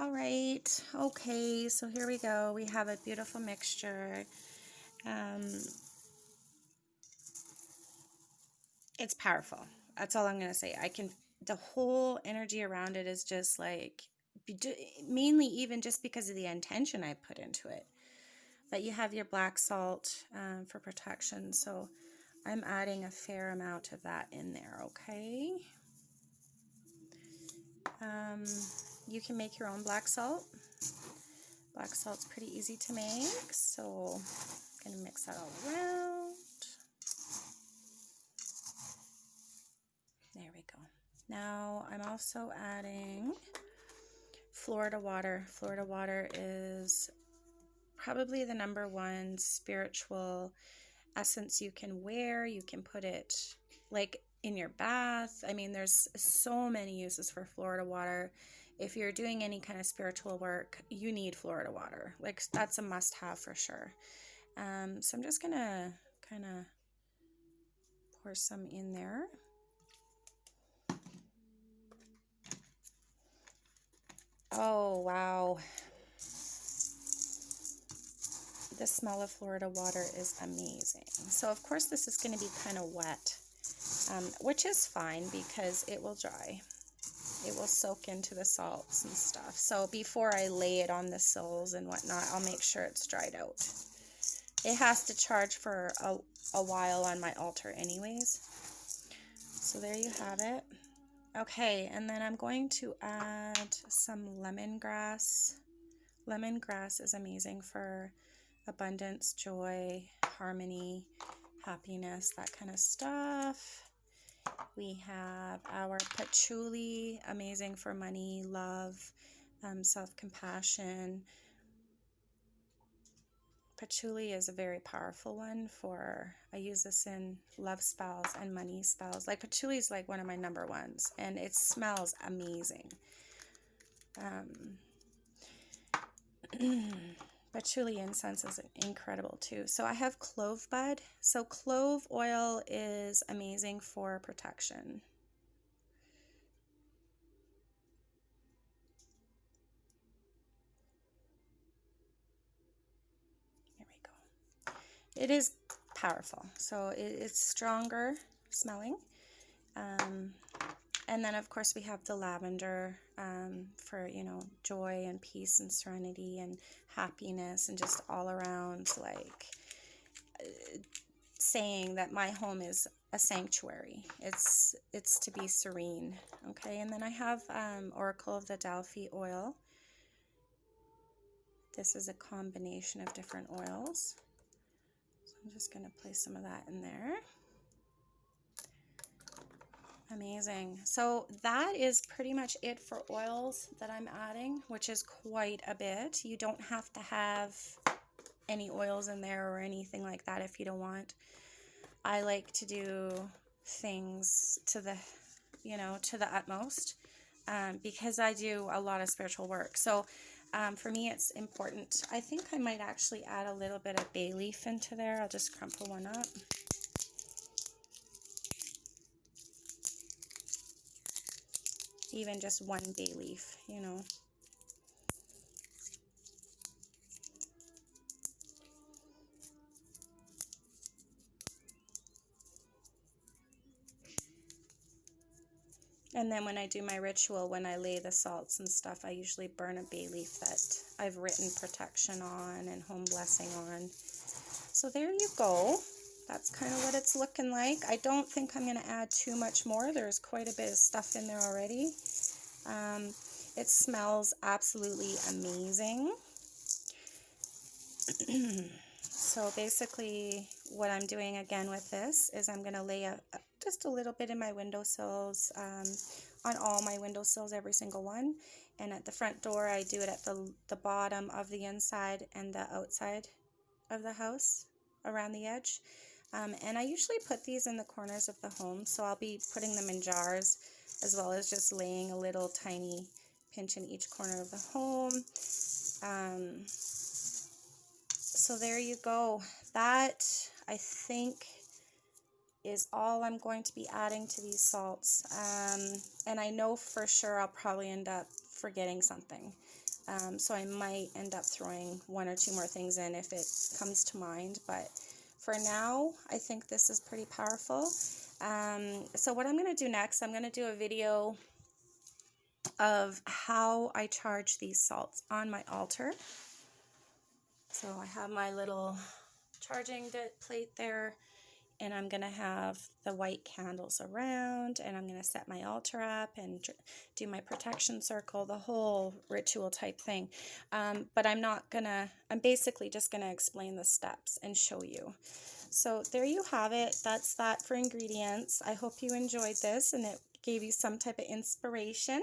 All right, okay, so here we go. We have a beautiful mixture. It's powerful. That's all I'm going to say. The whole energy around it is just like, mainly even just because of the intention I put into it. But you have your black salt for protection, so I'm adding a fair amount of that in there, okay? You can make your own black salt. Black salt's pretty easy to make, so I'm going to mix that all around. There we go. Now I'm also adding Florida water. Florida water is probably the #1 spiritual essence you can wear. You can put it like in your bath. I mean, there's so many uses for Florida water. If you're doing any kind of spiritual work, you need Florida water. Like, that's a must-have for sure. So I'm just gonna kind of pour some in there. Oh, wow. The smell of Florida water is amazing. So, of course, this is going to be kind of wet, which is fine because it will dry. It will soak into the salts and stuff. So before I lay it on the sills and whatnot, I'll make sure it's dried out. It has to charge for a while on my altar anyways. So there you have it. Okay, and then I'm going to add some lemongrass. Lemongrass is amazing for abundance, joy, harmony, happiness, that kind of stuff. We have our patchouli, amazing for money, love, self-compassion. Patchouli is a very powerful one I use this in love spells and money spells. Like, patchouli is like one of my #1s, and it smells amazing. Patchouli incense is incredible too. So I have clove bud. So clove oil is amazing for protection. Here we go. It is powerful. So it's stronger smelling. And then, of course, we have the lavender for, joy and peace and serenity and happiness and just all around, like, saying that my home is a sanctuary. It's to be serene, okay? And then I have Oracle of the Delphi oil. This is a combination of different oils. So I'm just going to place some of that in there. Amazing. So that is pretty much it for oils that I'm adding, which is quite a bit. You don't have to have any oils in there or anything like that if you don't want. I like to do things to the utmost because I do a lot of spiritual work. So for me, it's important. I think I might actually add a little bit of bay leaf into there. I'll just crumple one up. Even just one bay leaf, And then when I do my ritual, when I lay the salts and stuff, I usually burn a bay leaf that I've written protection on and home blessing on. So there you go. That's kind of what it's looking like. I don't think I'm going to add too much more. There's quite a bit of stuff in there already. It smells absolutely amazing. So basically what I'm doing again with this is I'm going to lay just a little bit in my windowsills, on all my windowsills, every single one. And at the front door, I do it at the bottom of the inside and the outside of the house, around the edge. And I usually put these in the corners of the home, so I'll be putting them in jars, as well as just laying a little tiny pinch in each corner of the home. So there you go. That, I think, is all I'm going to be adding to these salts. And I know for sure I'll probably end up forgetting something. So I might end up throwing 1 or 2 more things in if it comes to mind. But for now, I think this is pretty powerful. So what I'm going to do next, I'm going to do a video of how I charge these salts on my altar. So I have my little charging plate there, and I'm going to have the white candles around, and I'm going to set my altar up and do my protection circle, the whole ritual type thing. But I'm basically just going to explain the steps and show you. So there you have it. That's that for ingredients. I hope you enjoyed this and it gave you some type of inspiration.